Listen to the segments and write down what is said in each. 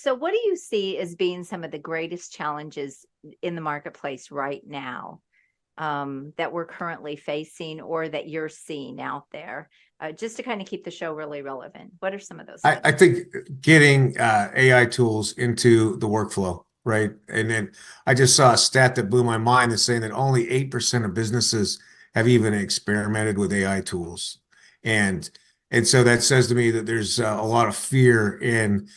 So what do you see as being some of the greatest challenges in the marketplace right now, that we're currently facing or that you're seeing out there? Just to kind of keep the show really relevant. What are some of those things? I think getting AI tools into the workflow, right? And then I just saw a stat that blew my mind that's saying that only 8% of businesses have even experimented with AI tools. And so that says to me that there's a lot of fear in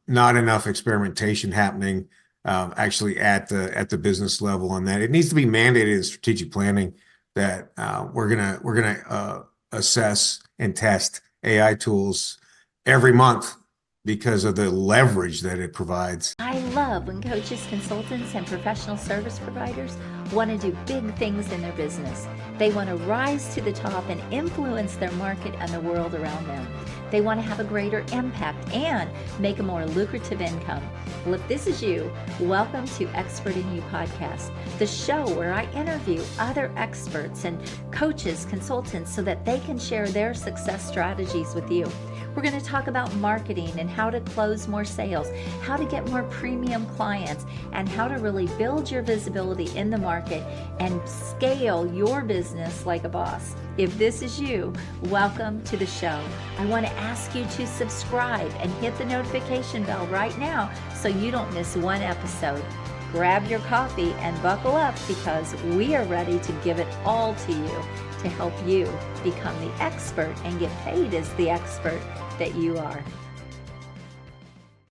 not enough experimentation happening actually at the business level, and that it needs to be mandated in strategic planning that we're gonna assess and test AI tools every month because of the leverage that it provides. I love when coaches, consultants, and professional service providers want to do big things in their business. They want to rise to the top and influence their market and the world around them. They want to have a greater impact and make a more lucrative income. Well, if this is you, welcome to Expert in You podcast, the show where I interview other experts and coaches, consultants, so that they can share their success strategies with you. We're going to talk about marketing and how to close more sales, how to get more premium clients, and how to really build your visibility in the market and scale your business like a boss. If this is you, welcome to the show. I want to ask you to subscribe and hit the notification bell right now so you don't miss one episode. Grab your coffee and buckle up because we are ready to give it all to you to help you become the expert and get paid as the expert that you are.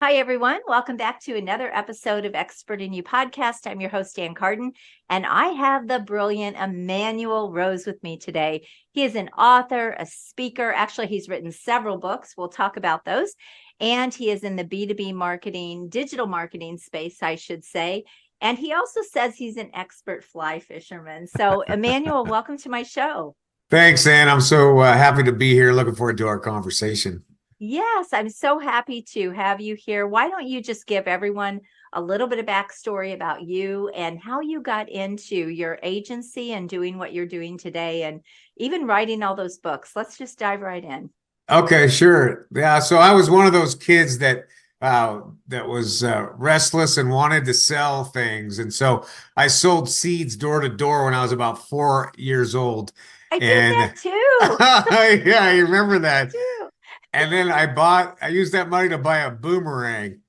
Hi, everyone. Welcome back to another episode of Expert in You podcast. I'm your host, Dan Carden, and I have the brilliant Emanuel Rose with me today. He is an author, a speaker. Actually, he's written several books. We'll talk about those. And he is in the B2B marketing, digital marketing space, I should say. And he also says he's an expert fly fisherman. So, Emanuel, welcome to my show. Thanks, Ann. I'm so happy to be here. Looking forward to our conversation. Yes, I'm so happy to have you here. Why don't you just give everyone a little bit of backstory about you and how you got into your agency and doing what you're doing today and even writing all those books? Let's just dive right in. Okay, sure. Yeah, so I was one of those kids that was restless and wanted to sell things, and so I sold seeds door to door when I was about 4 years old. I did that And too. yeah, I remember Me that. too. And then I used that money to buy a boomerang.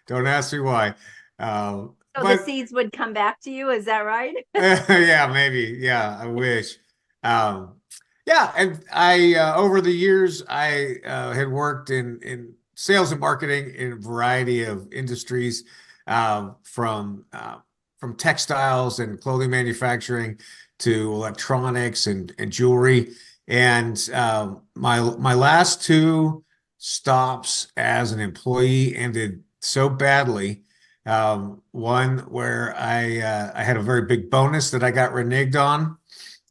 Don't ask me why. So the But seeds would come back to you. Is that right? yeah, maybe. Yeah, I wish. Um, yeah, and I over the years I had worked in sales and marketing in a variety of industries, from textiles and clothing manufacturing to electronics and jewelry. And my last two stops as an employee ended so badly. One where I had a very big bonus that I got reneged on,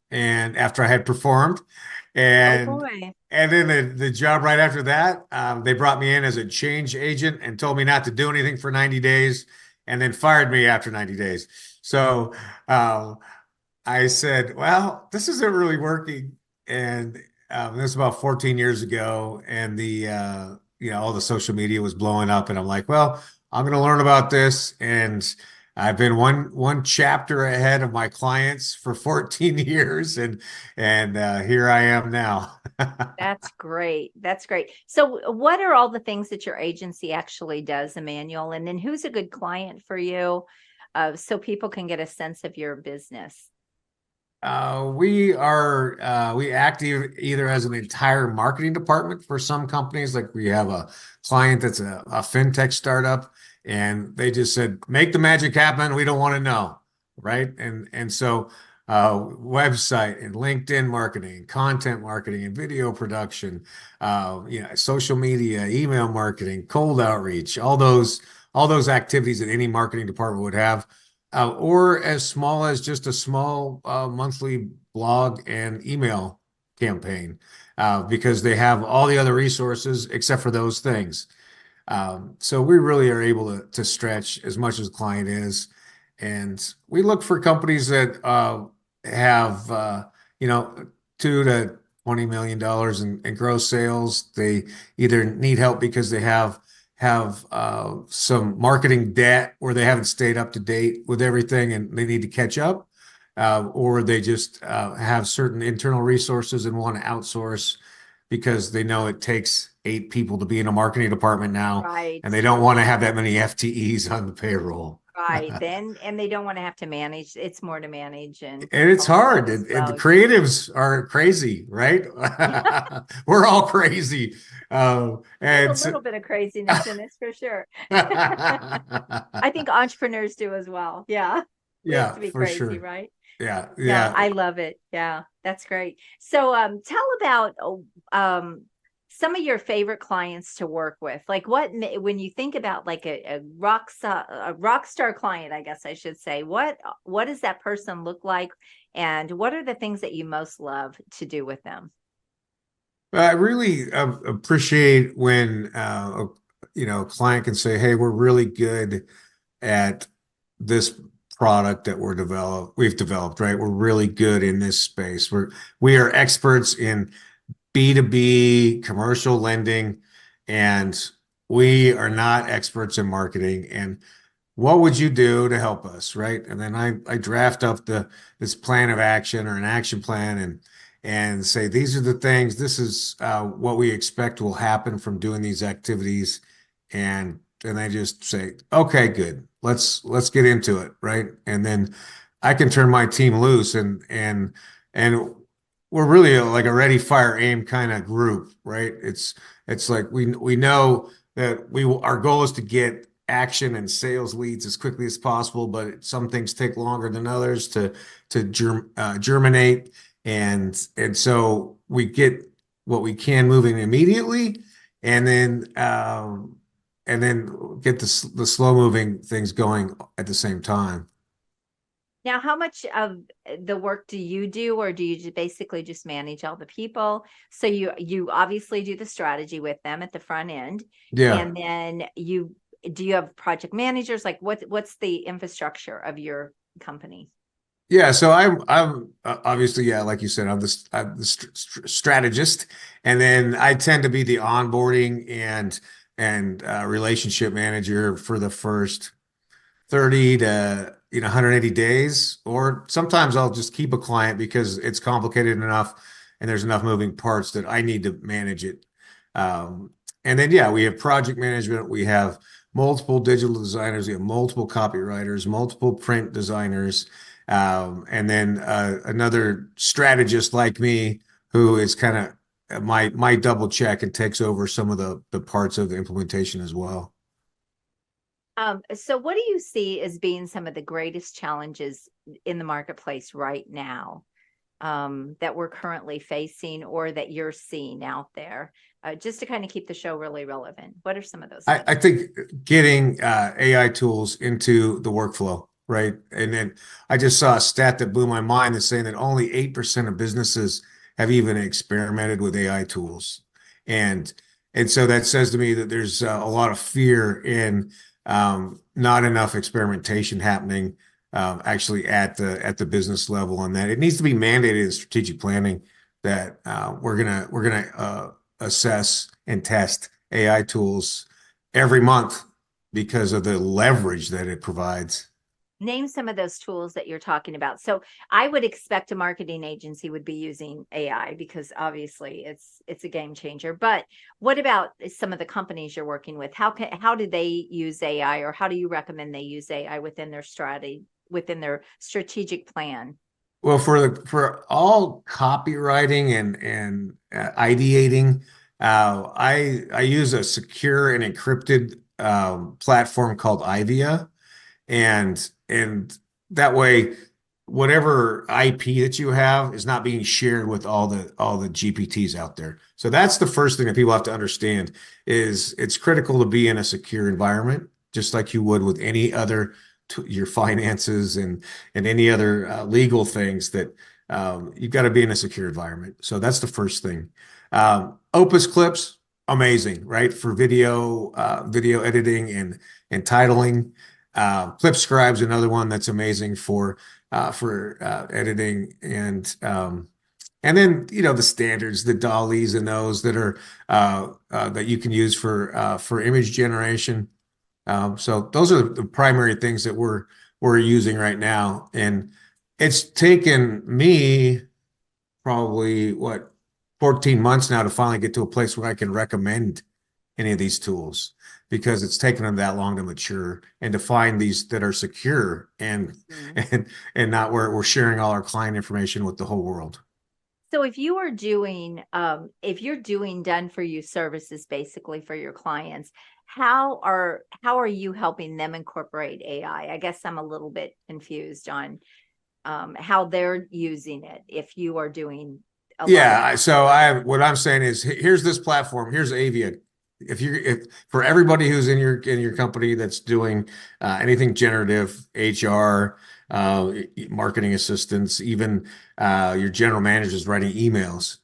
and after I had performed, Oh and boy. then the job right after that, they brought me in as a change agent and told me not to do anything for 90 days, and then fired me after 90 days. So I said, well, this isn't really working. And this was about 14 years ago, and all the social media was blowing up, and I'm like, well, I'm going to learn about this, and I've been one chapter ahead of my clients for 14 years, and here I am now. That's great. That's great. So, what are all the things that your agency actually does, Emmanuel? And then who's a good client for you, so people can get a sense of your business? We act either as an entire marketing department for some companies. Like we have a client that's a fintech startup, and they just said, make the magic happen. We don't want to know. Right. And so website and LinkedIn marketing, content marketing and video production, social media, email marketing, cold outreach, all those activities that any marketing department would have, or as small as just a small monthly blog and email campaign, because they have all the other resources except for those things. So we really are able to stretch as much as the client is. And we look for companies that have, 2 to $20 million in gross sales. They either need help because they have some marketing debt where they haven't stayed up to date with everything and they need to catch up, or they just have certain internal resources and want to outsource because they know it takes 8 people to be in a marketing department now, Right. and they don't want to have that many FTEs on the payroll. Right. Then, and they don't want to have to manage. It's more to manage and And it's all of that hard. as And the well. creatives are crazy, right? We're all crazy. There's a And so, little bit of craziness in this for sure. I think entrepreneurs do as well. Yeah. We have yeah, to be for crazy, sure. right? Yeah, No, yeah. I love it. Yeah, that's great. So, tell about some of your favorite clients to work with. Like, when you think about like a rock star client, I guess I should say, what does that person look like, and what are the things that you most love to do with them? I really appreciate when a client can say, "Hey, we're really good at this product that we've developed, right? We're really good in this space. We are experts in B2B commercial lending, and we are not experts in marketing. And what would you do to help us, right?" And then I draft up this plan of action or an action plan and say these are the things. This is what we expect will happen from doing these activities, and I just say, okay, good. Let's get into it, right? And then I can turn my team loose and we're really like a ready, fire, aim kind of group, right? It's like we know that our goal is to get action and sales leads as quickly as possible, but some things take longer than others to germinate, and so we get what we can moving immediately, and then get the slow moving things going at the same time. Now, how much of the work do you do, or do you basically just manage all the people? So you obviously do the strategy with them at the front end, Yeah. and then do you have project managers? Like what's the infrastructure of your company? Yeah, so I'm obviously, yeah, like you said, I'm the strategist, and then I tend to be the onboarding and relationship manager for the first 30 to 180 days, or sometimes I'll just keep a client because it's complicated enough and there's enough moving parts that I need to manage it. Um, and then yeah, we have project management, we have multiple digital designers, we have multiple copywriters, multiple print designers, and then another strategist like me who is kind of my double check and takes over some of the parts of the implementation as well. So what do you see as being some of the greatest challenges in the marketplace right now, that we're currently facing or that you're seeing out there, just to kind of keep the show really relevant? What are some of those things? I think getting AI tools into the workflow, right? And then I just saw a stat that blew my mind that's saying that only 8% of businesses have even experimented with AI tools. And and so that says to me that there's a lot of fear in not enough experimentation happening actually at the business level, and that it needs to be mandated in strategic planning that we're gonna assess and test AI tools every month because of the leverage that it provides. Name some of those tools that you're talking about. So I would expect a marketing agency would be using AI because obviously it's a game changer. But what about some of the companies you're working with? How do they use AI, or how do you recommend they use AI within their strategy, within their strategic plan? Well, for all copywriting and ideating, I use a secure and encrypted platform called Ivia, and that way whatever IP that you have is not being shared with all the GPTs out there. So that's the first thing that people have to understand is it's critical to be in a secure environment, just like you would with any other your finances and any other legal things that you've got to be in a secure environment. So that's the first thing. Opus Clips, amazing, right? For video editing and titling. Clip Scribe's another one that's amazing for editing And then, the standards, the dollies and those that are that you can use for image generation. So those are the primary things that we're using right now. And it's taken me probably 14 months now to finally get to a place where I can recommend any of these tools because it's taken them that long to mature and to find these that are secure and Mhm. and not where we're sharing all our client information with the whole world. So if you're doing done for you services basically for your clients, how are you helping them incorporate AI? I guess I'm a little bit confused on how they're using it. If you are doing a lot of Yeah, so what I'm saying is here's this platform, here's Avia. If for everybody who's in your company that's doing anything generative, HR, marketing assistants, even your general managers writing emails,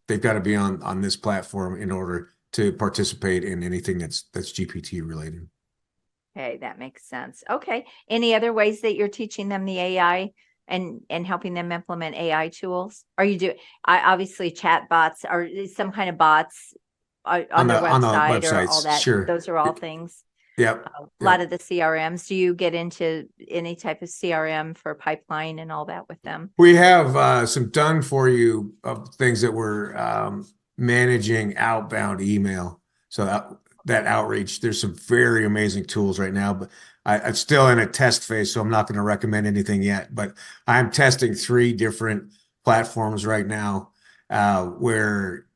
they've got to be on this platform in order to participate in anything that's GPT related. Okay, that makes sense. Okay. Any other ways that you're teaching them the AI and helping them implement AI tools? Are you doing obviously chat bots or some kind of bots on their On the website or all websites, that? sure. Those are all things. Yep. A lot Yep. of the CRMs. Do you get into any type of CRM for pipeline and all that with them? We have some done for you of things that we're managing outbound email. So that outreach, there's some very amazing tools right now, but it's still in a test phase, so I'm not going to recommend anything yet. But I'm testing 3 different platforms right now where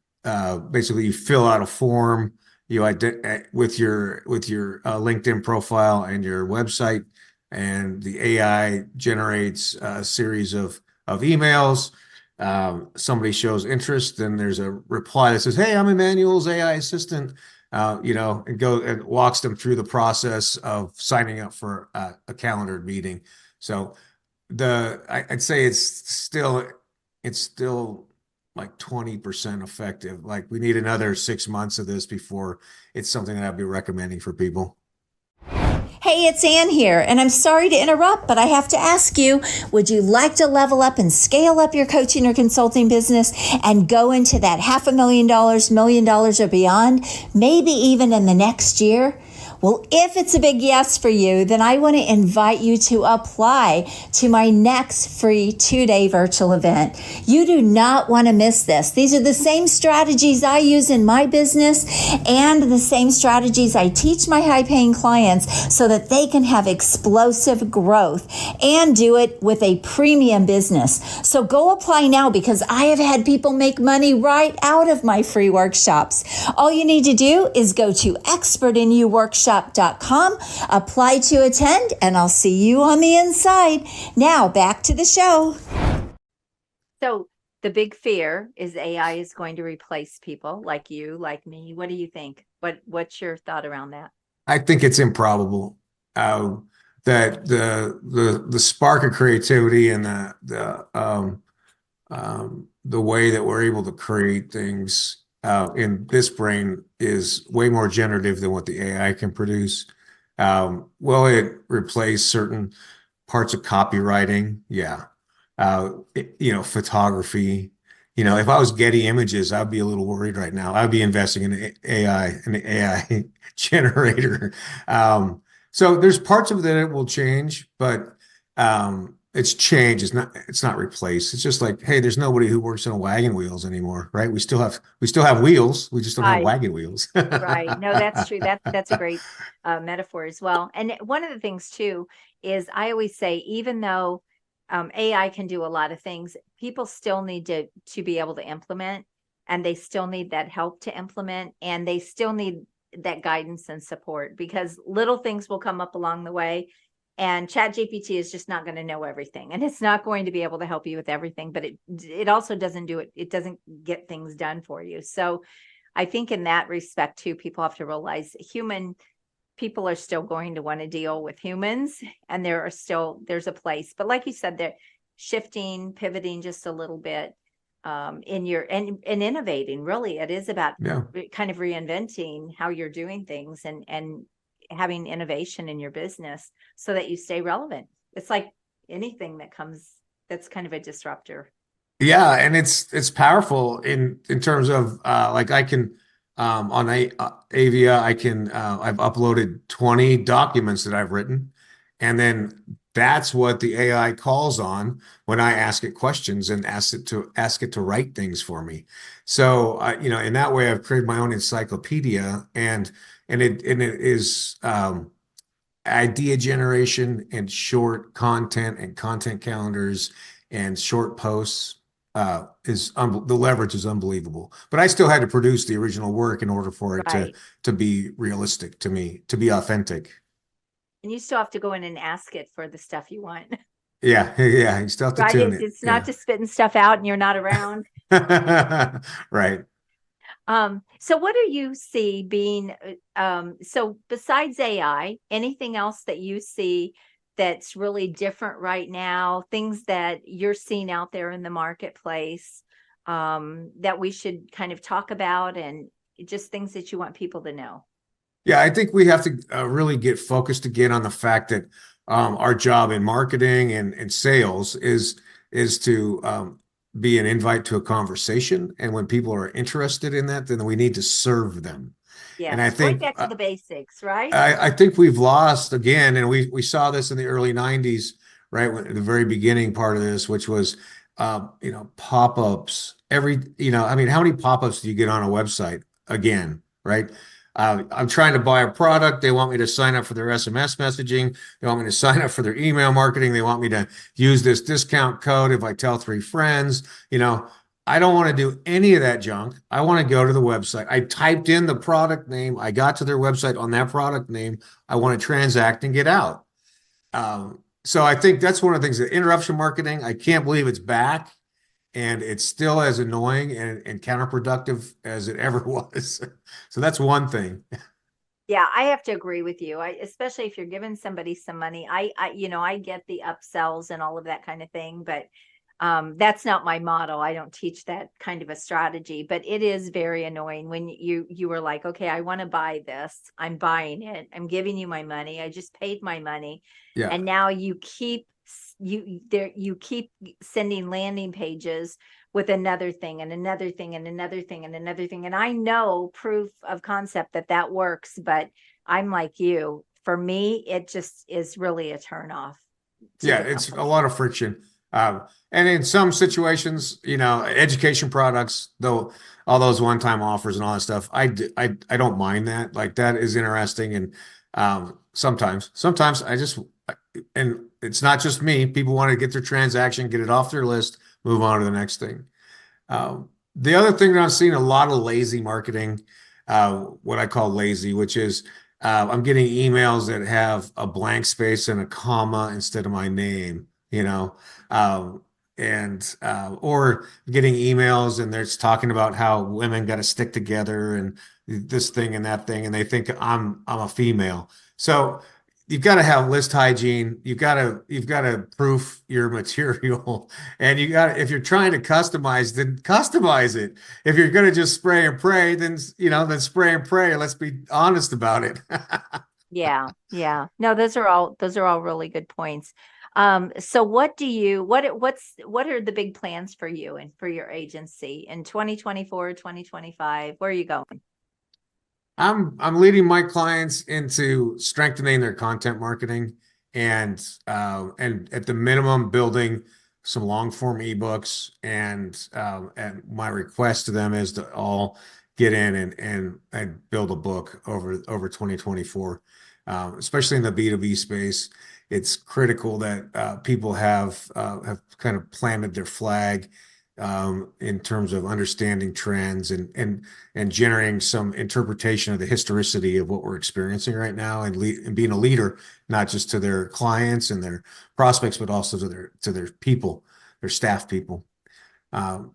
basically you fill out a form, with your LinkedIn profile and your website, and the AI generates a series of emails. Somebody shows interest, then there's a reply that says, "Hey, I'm Emmanuel's AI assistant," and walks them through the process of signing up for a calendared meeting. So I'd say it's still like 20% effective. Like we need another 6 months of this before it's something that I'd be recommending for people. Hey, it's Ann here, and I'm sorry to interrupt, but I have to ask you, would you like to level up and scale up your coaching or consulting business and go into that $500,000, $1 million or beyond, maybe even in the next year? Well, if it's a big yes for you, then I want to invite you to apply to my next free 2-day virtual event. You do not want to miss this. These are the same strategies I use in my business and the same strategies I teach my high-paying clients so that they can have explosive growth and do it with a premium business. So go apply now because I have had people make money right out of my free workshops. All you need to do is go to expertinyouworkshop.com, apply to attend, and I'll see you on the inside. Now back to the show. So the big fear is AI is going to replace people like you, like me. What do you think? What's your thought around that? I think it's improbable that the spark of creativity and the way that we're able to create things in this brain is way more generative than what the AI can produce. Will it replace certain parts of copywriting? Yeah. Photography. If I was Getty Images, I'd be a little worried right now. I'd be investing in an AI generator. So there's parts of it that it will change, but it's change. It's not replace. It's just like, hey, there's nobody who works on wagon wheels anymore, right? We still have wheels. We just don't have Right. wagon wheels. Right. No, that's true. That's a great metaphor as well. And one of the things too is I always say, even though AI can do a lot of things, people still need to be able to implement, and they still need that help to implement, and they still need that guidance and support because little things will come up along the way. And Chat GPT is just not going to know everything, and it's not going to be able to help you with everything. But it also doesn't do it. It doesn't get things done for you. So I think in that respect too, people have to realize people are still going to want to deal with humans, and there's a place. But like you said, they're shifting, pivoting just a little bit in your and innovating. Really, it is about Yeah. kind of reinventing how you're doing things and having innovation in your business so that you stay relevant. It's like anything that's kind of a disruptor. Yeah, and it's powerful in terms of like I can on Avia I can I've uploaded 20 documents that I've written, and then that's what the AI calls on when I ask it questions and ask it to write things for me. So you know, in that way I've created my own encyclopedia, and it is idea generation and short content and content calendars and short posts the leverage is unbelievable. But I still had to produce the original work in order for it Right. to be realistic to me, to be authentic. And you still have to go in and ask it for the stuff you want, Yeah, yeah, you still have to right? tune it. It's not Yeah. just spitting stuff out and you're not around. Right. So what do you see being, so besides AI, anything else that you see that's really different right now, things that you're seeing out there in the marketplace, that we should kind of talk about, and just things that you want people to know? Yeah, I think we have to really get focused again on the fact that our job in marketing and sales is to be an invite to a conversation, and when people are interested in that, then we need to serve them. And I Yes, going think back to the basics, right? I think we've lost again, and we saw this in the early 90s, right? When the very beginning part of this, which was you know, pop-ups. You know, I mean, how many pop-ups do you get on a website again, right? I'm trying to buy a product. They want me to sign up for their SMS messaging. They want me to sign up for their email marketing. They want me to use this discount code if I tell 3 friends. You know, I don't want to do any of that junk. I want to go to the website. I typed in the product name. I got to their website on that product name. I want to transact and get out. So I think that's one of the things that interruption marketing, I can't believe it's back, and it's still as annoying and counterproductive as it ever was. So that's one thing. Yeah, I have to agree with you. Especially if you're giving somebody some money. I get the upsells and all of that kind of thing, but that's not my model. I don't teach that kind of a strategy, but it is very annoying when you were like, okay, I want to buy this. I'm buying it. I'm giving you my money. I just paid my money. Yeah. And now you keep sending landing pages with another thing and another thing and another thing and another thing. And I know proof of concept that works, but I'm like you. For me, it just is really a turn off to Yeah, the it's a company. lot of friction. And in some situations, you know, education products, though, all those one-time offers and all that stuff, I don't mind that. Like that is interesting. And sometimes I just, and it's not just me. People want to get their transaction, get it off their list, move on to the next thing. The other thing that I'm seeing a lot of lazy marketing, what I call lazy, which is I'm getting emails that have a blank space and a comma instead of my name, you know, and or getting emails and they're just talking about how women got to stick together and this thing and that thing, and they think I'm a female. So you've got to have list hygiene. You've got to proof your material, and you got if you're trying to customize, then customize it. If you're going to just spray and pray, then you know, then spray and pray. Let's be honest about it. Yeah, yeah. No, those are all really good points. So what are the big plans for you and for your agency in 2024, 2025? Where are you going? I'm leading my clients into strengthening their content marketing and at the minimum building some long form ebooks and my request to them is to all get in and build a book over 2024, especially in the B2B space. It's critical that people have kind of planted their flag in terms of understanding trends and generating some interpretation of the historicity of what we're experiencing right now and being a leader, not just to their clients and their prospects, but also to their people, their staff people.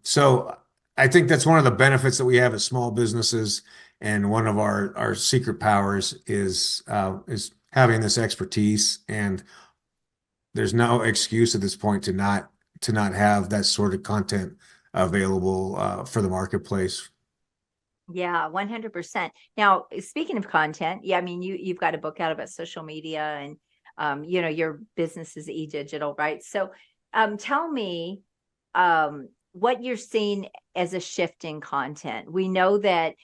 So I think that's one of the benefits that we have as small businesses, and one of our secret powers is having this expertise. And there's no excuse at this point to not have that sort of content available for the marketplace. Yeah, 100%. Now, speaking of content, yeah, I mean, you've got a book out about social media, and your business is e-digital, right? So, tell me, um, what you're seeing as a shift in content. We know that,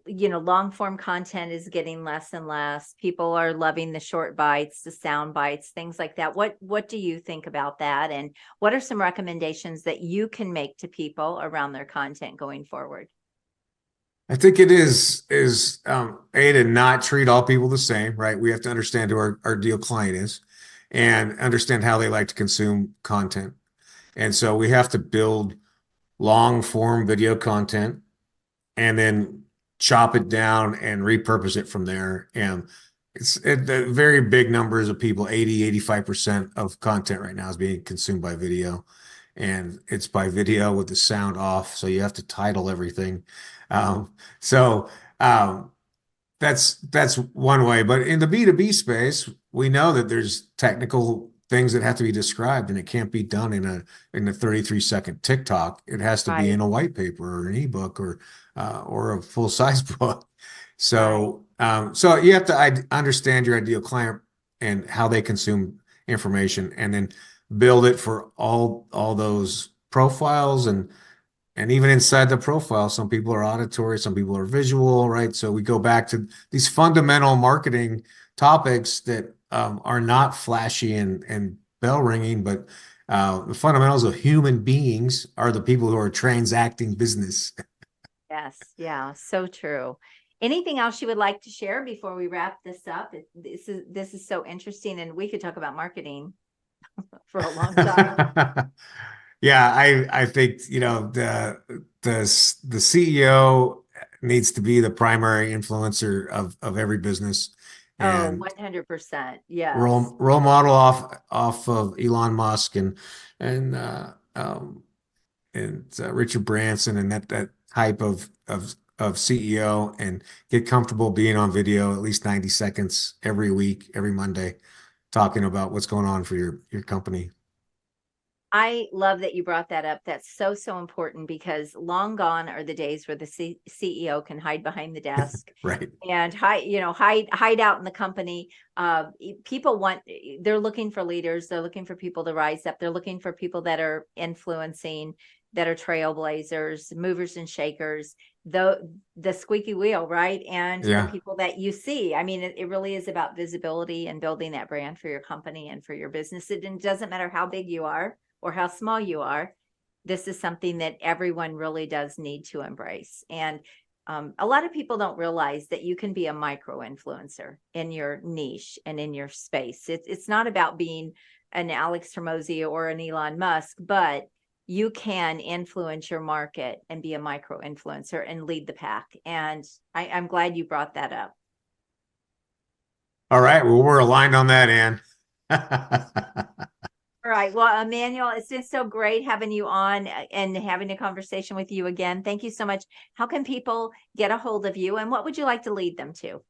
long form content is getting less and less. People are loving the short bites, the sound bites, things like that. What do you think about that? And what are some recommendations that you can make to people around their content going forward? I think it is A, to not treat all people the same, right? We have to understand who our ideal client is and understand how they like to consume content. And so we have to build long form video content and then chop it down and repurpose it from there. And the very big numbers of people, 85% of content right now is being consumed by video. And it's by video with the sound off. So you have to title everything. Um, so um, that's one way. But in the B2B space, we know that there's technical things that have to be described, and it can't be done in a 33-second TikTok. It has to be Right. in a white paper or an ebook or a full size book. So so you have to understand your ideal client and how they consume information, and then build it for all those profiles. And even inside the profile, some people are auditory, some people are visual, right? So we go back to these fundamental marketing topics that are not flashy and bell ringing, but the fundamentals of human beings are the people who are transacting business. Yes. Yeah. So true. Anything else you would like to share before we wrap this up? This is so interesting, and we could talk about marketing for a long time. Yeah, I think, the CEO needs to be the primary influencer of every business, Oh, and 100%. Yes. role model off of Elon Musk and Richard Branson and that type of CEO, and get comfortable being on video at least 90 seconds every week, every Monday, talking about what's going on for your company. I love that you brought that up. That's so, so important, because long gone are the days where the CEO can hide behind the desk Right. and hide out in the company. People they're looking for leaders. They're looking for people to rise up. They're looking for people that are influencing, that are trailblazers, movers and shakers, the squeaky wheel, right? And the Yeah. people that you see. I mean, it really is about visibility and building that brand for your company and for your business. It doesn't matter how big you are or how small you are. This is something that everyone really does need to embrace. And a lot of people don't realize that you can be a micro influencer in your niche and in your space. It's not about being an Alex Hormozi or an Elon Musk, but you can influence your market and be a micro influencer and lead the pack. And I'm glad you brought that up. All right. Well, we're aligned on that, Ann. All right. Well, Emanuel, it's been so great having you on and having a conversation with you again. Thank you so much. How can people get a hold of you, and what would you like to lead them to?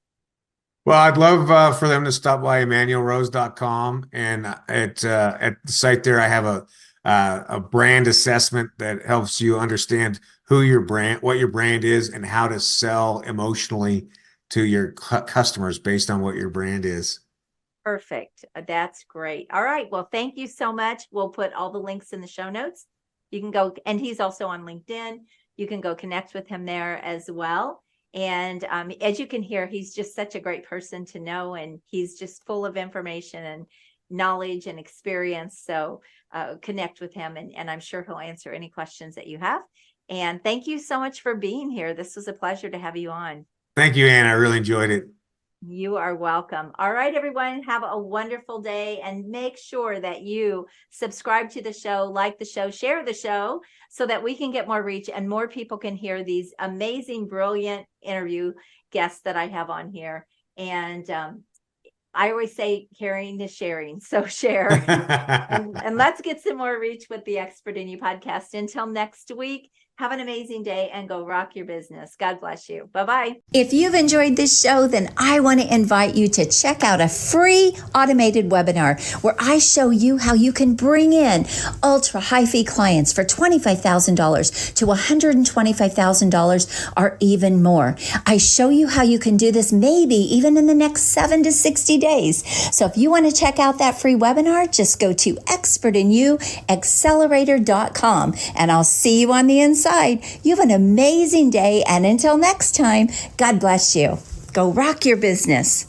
Well, I'd love for them to stop by EmanuelRose.com, and at the site there, I have a brand assessment that helps you understand what your brand is, and how to sell emotionally to your customers based on what your brand is. Perfect. That's great. All right. Well, thank you so much. We'll put all the links in the show notes. You can go, and he's also on LinkedIn. You can go connect with him there as well. And as you can hear, he's just such a great person to know, and he's just full of information and knowledge and experience. So connect with him, and I'm sure he'll answer any questions that you have. And thank you so much for being here. This was a pleasure to have you on. Thank you, Ann. I really enjoyed it. You are welcome. All right, everyone, have a wonderful day, and make sure that you subscribe to the show, like the show, share the show, so that we can get more reach and more people can hear these amazing, brilliant interview guests that I have on here. And I always say caring is sharing. So share and let's get some more reach with the Expert in You podcast. Until next week, Have an amazing day and go rock your business. God bless you. Bye-bye. If you've enjoyed this show, then I want to invite you to check out a free automated webinar where I show you how you can bring in ultra high fee clients for $25,000 to $125,000 or even more. I show you how you can do this maybe even in the next 7 to 60 days. So if you want to check out that free webinar, just go to expertinyouaccelerator.com and I'll see you on the inside. You have an amazing day, and until next time, God bless you. Go rock your business.